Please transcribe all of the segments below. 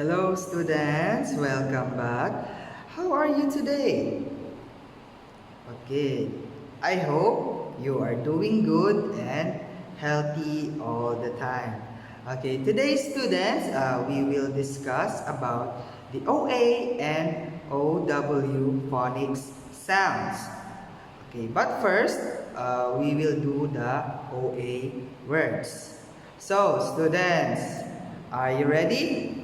Hello students, welcome back. How are you today? Okay, I hope you are doing good and healthy all the time. Okay, today students, we will discuss about the OA and OW phonics sounds. Okay, but first, we will do the OA words. So students, are you ready?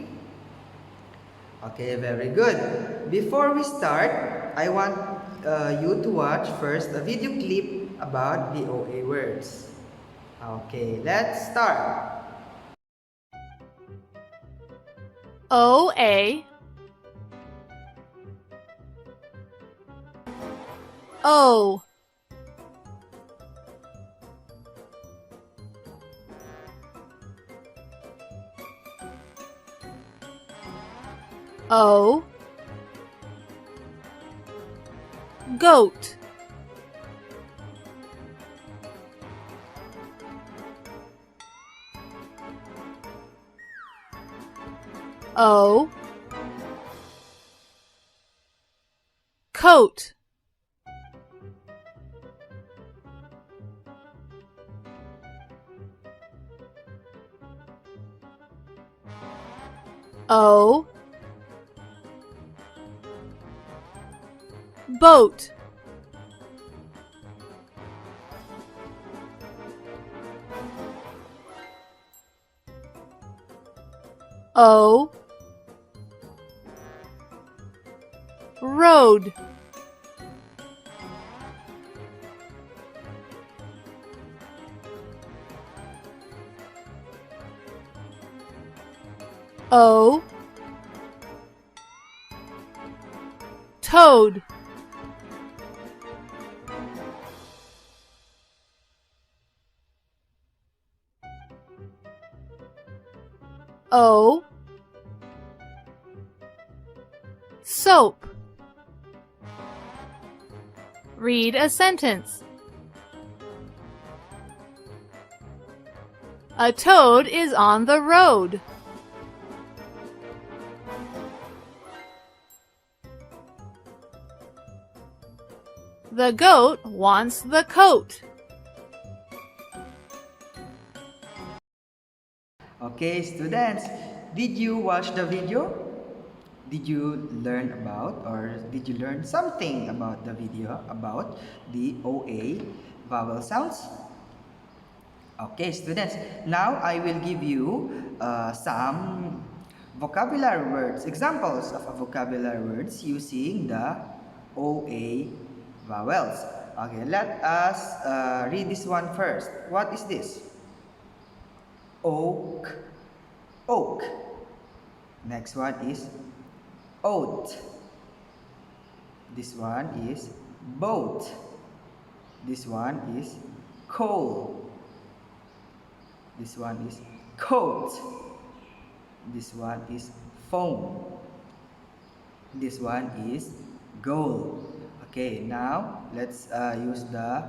Okay, very good. Before we start, I want you to watch first a video clip about the OA words. Okay, let's start. O-A, O, O, goat, O, coat, O, boat, O, road, O, toad, O, soap. Read a sentence. A toad is on the road. The goat wants the coat. Okay, students, did you watch the video? Did you learn about or did you learn something about the video about the OA vowel sounds? Okay, students, now I will give you some vocabulary words, examples of vocabulary words using the OA vowels. Okay, let us read this one first. What is this? Oak, oak. Next one is oat. This one is boat. This one is coal. This one is coat. This one is foam. This one is goal. Okay, now let's use the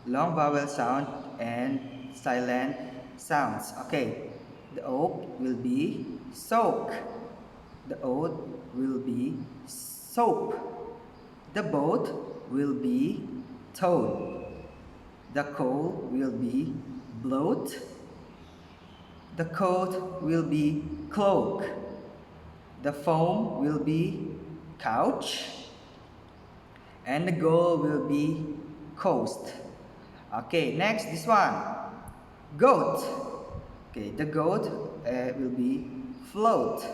long vowel sound and silent sounds. Okay, the oak will be soak. The oat will be soap. The boat will be toad. The coal will be bloat. The coat will be cloak. The foam will be couch. And the goal will be coast. Okay, next this one. Goat. Okay, the goat will be float.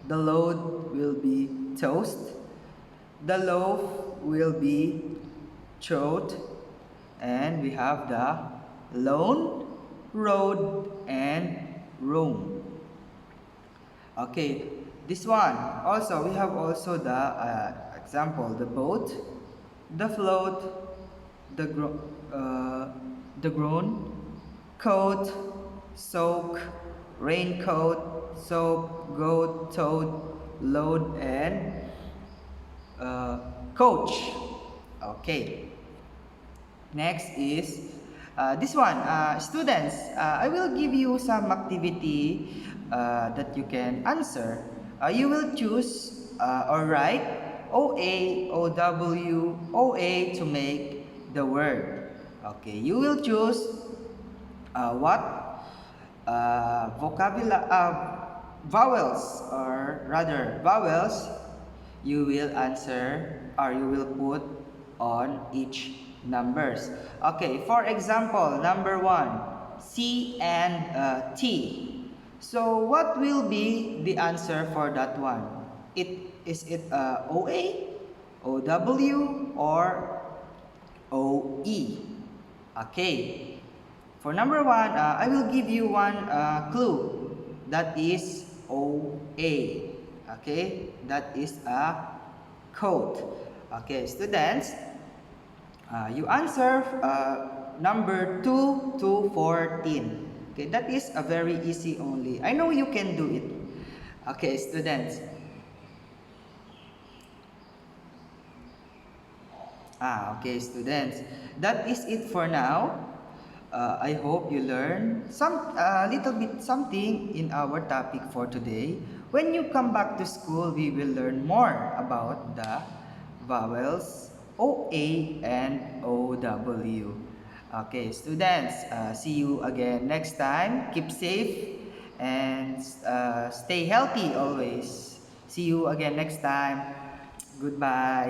The load will be toast. The loaf will be throat. And we have the loan, road, and room. Okay, this one also we have also the example: the boat, the float, the groan, coat, soak, raincoat, soap, goat, toad, load, and coach. Okay. Next is this one, students. I will give you some activity that you can answer, you will choose or write OA, OW, OA to make the word. Okay, you will choose what vowels, or rather vowels, you will answer or you will put on each numbers. Okay, for example, number 1, C and T. So what will be the answer for that one? Is it OA, OW, or OE? Okay. For number 1, I will give you one clue. That is OA. Okay? That is a coat. Okay, students, you answer number 2 to 14. Okay, that is a very easy only. I know you can do it. Okay, students. Okay, students. That is it for now. I hope you learn some little bit something in our topic for today. When you come back to school, we will learn more about the vowels OA and OW. Okay, students, see you again next time. Keep safe and stay healthy always. See you again next time. Goodbye.